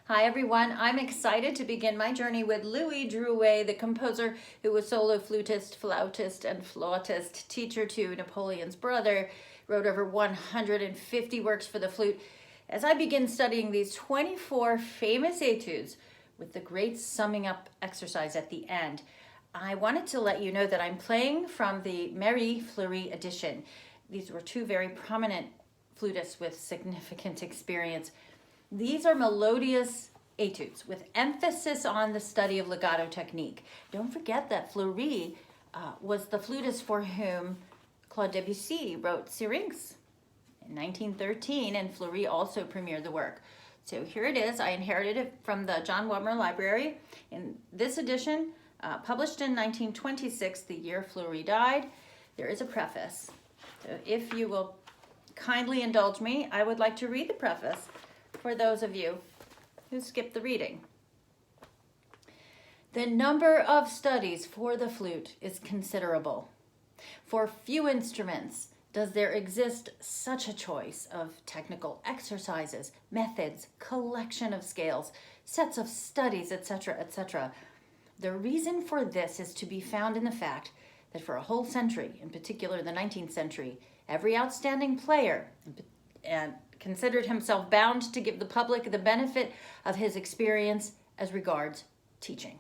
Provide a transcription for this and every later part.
Hi everyone, I'm excited to begin my journey with Louis Drouet, the composer who was solo flutist, flautist, and flautist, teacher to Napoleon's brother, wrote over 150 works for the flute. As I begin studying these 24 famous etudes with the great summing up exercise at the end, I wanted to let you know that I'm playing from the Marie Fleury edition. These were two very prominent flutists with significant experience. These are melodious etudes with emphasis on the study of legato technique. Don't forget that Fleury was the flutist for whom Claude Debussy wrote Syrinx in 1913, and Fleury also premiered the work. So here it is. I inherited it from the John Wetmore Library. In this edition, published in 1926, the year Fleury died, there is a preface. So if you will kindly indulge me, I would like to read the preface for those of you who skipped the reading. The number of studies for the flute is considerable. For few instruments does there exist such a choice of technical exercises, methods, collection of scales, sets of studies, etc., etc. The reason for this is to be found in the fact that for a whole century, in particular the 19th century, every outstanding player and considered himself bound to give the public the benefit of his experience as regards teaching.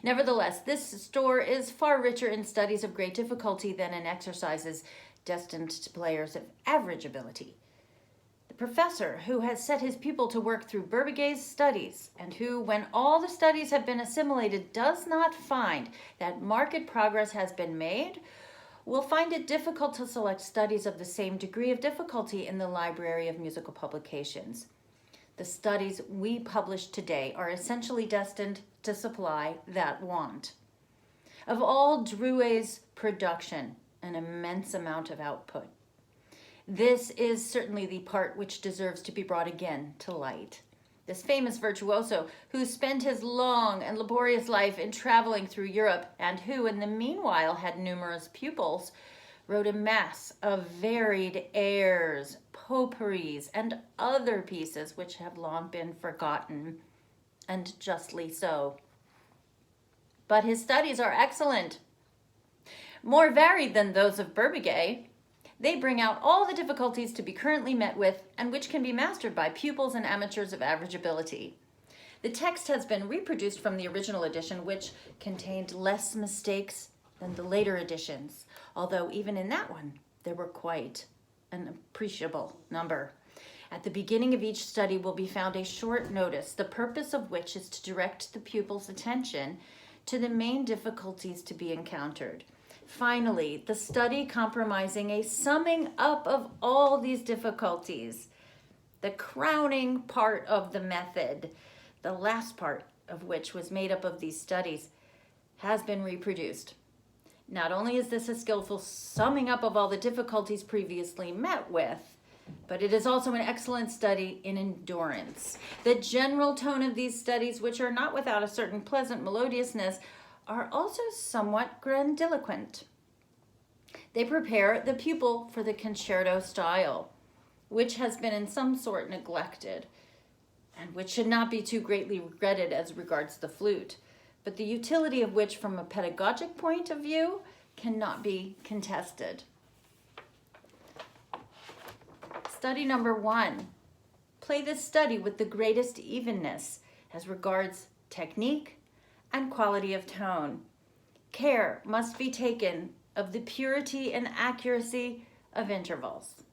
Nevertheless, this store is far richer in studies of great difficulty than in exercises destined to players of average ability. The professor who has set his pupil to work through Berbiget's studies, and who, when all the studies have been assimilated, does not find that marked progress has been made, will find it difficult to select studies of the same degree of difficulty in the library of musical publications. The studies we publish today are essentially destined to supply that want. Of all Drouet's production, an immense amount of output, this is certainly the part which deserves to be brought again to light. This famous virtuoso, who spent his long and laborious life in traveling through Europe, and who in the meanwhile had numerous pupils, wrote a mass of varied airs, potpourris, and other pieces which have long been forgotten, and justly so. But his studies are excellent. More varied than those of Berbiget, they bring out all the difficulties to be currently met with and which can be mastered by pupils and amateurs of average ability. The text has been reproduced from the original edition, which contained less mistakes than the later editions, although even in that one, there were quite an appreciable number. At the beginning of each study will be found a short notice, the purpose of which is to direct the pupil's attention to the main difficulties to be encountered. Finally, the study comprising a summing up of all these difficulties, the crowning part of the method, the last part of which was made up of these studies, has been reproduced. Not only is this a skillful summing up of all the difficulties previously met with, but it is also an excellent study in endurance. The general tone of these studies, which are not without a certain pleasant melodiousness, are also somewhat grandiloquent. They prepare the pupil for the concerto style, which has been in some sort neglected, and which should not be too greatly regretted as regards the flute, but the utility of which from a pedagogic point of view cannot be contested. Study number 1. Play this study with the greatest evenness as regards technique and quality of tone. Care must be taken of the purity and accuracy of intervals.